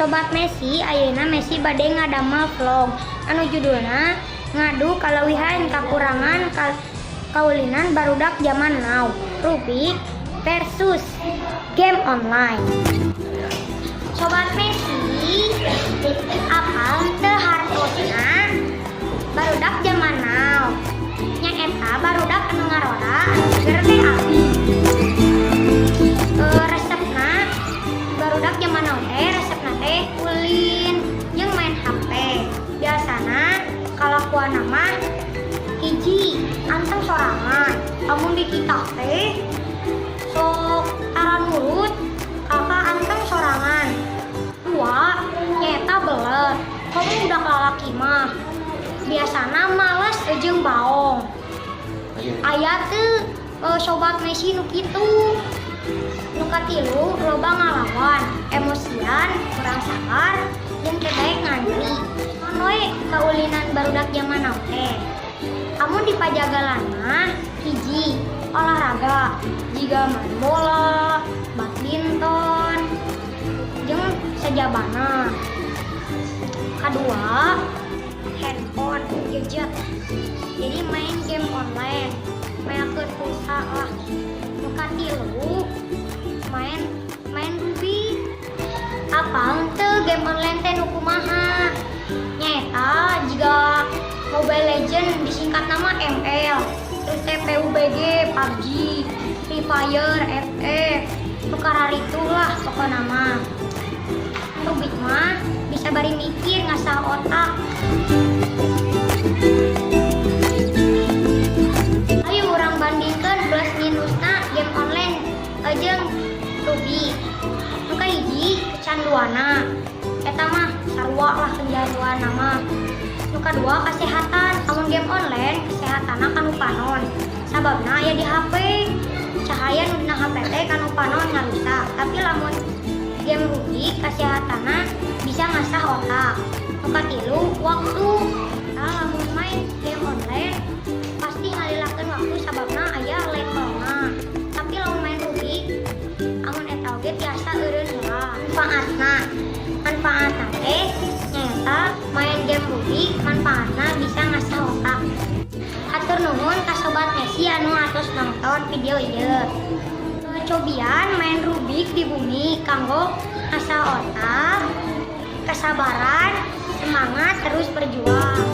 Sobat Messi, ayeuna Messi bade ngadamel vlog anu judulna ngadu kalawihan kakurangan kaulinan barudak zaman now, Rubik versus game online. Sobat Messi, apal teu hartosna barudak zaman now? Nya eta barudak anu ngarola keur teh abi. Resepna barudak zaman now teh resepna teh ulin jeung main HP. Biasana kalakuan mah hiji anteng sorangan, amun di kita teh sok taran mulut kakak anteng sorangan. Dua nyeta belet, kamu udah lalaki mah biasana males jeung baong. Aya teu Sobat Messi nu kitu. Nu katilu loba ngalawan, emosian, kurang sabar, jeung teu bae ngantri. Noe kaulinan barudak zaman now teh. Amun di pajagalan mah hiji olahraga, jiga main bola, badminton, jeung sajabana. Kadua handphone, gadget. Jadi main game online, mayakeun pulsa lah. Nu katilu main Rubik. Apal teu game online teh nu kumaha? Nyaeta jiga Mobile Legend disingkat nama ML, terus PUBG, PUBG, Free Fire, FF, tukar itu lah pokok nama. Rubik mah bisa bari mikir ngasah otak. Ayo urang bandingkeun plus minusna game online jeung Rubik. Nu kahiji kecanduana, eta mah sarua lah kecanduana mah. Nu kadua kesehatan, amun game online kesehatanna kanu panon. Sababna aya di HP. Cahaya nu dina HP teh kanu panon ngarusak. Tapi lamun game Rubik kesehatanna bisa ngasah otak. Nu katilu waktu. Lamun main game online pasti ngalilakeun waktu sababna aya levelna. Tapi lamun main Rubik amun eta oge tiasa eureun heula. Manfaatna teh nyata main game Rubik manfaatna bisa ngasah otak. Hatur nuhun ka Sobat Messi anu atos nonton video ieu. Cobian main Rubik di bumi kanggo ngasah otak, kesabaran, semangat terus berjuang.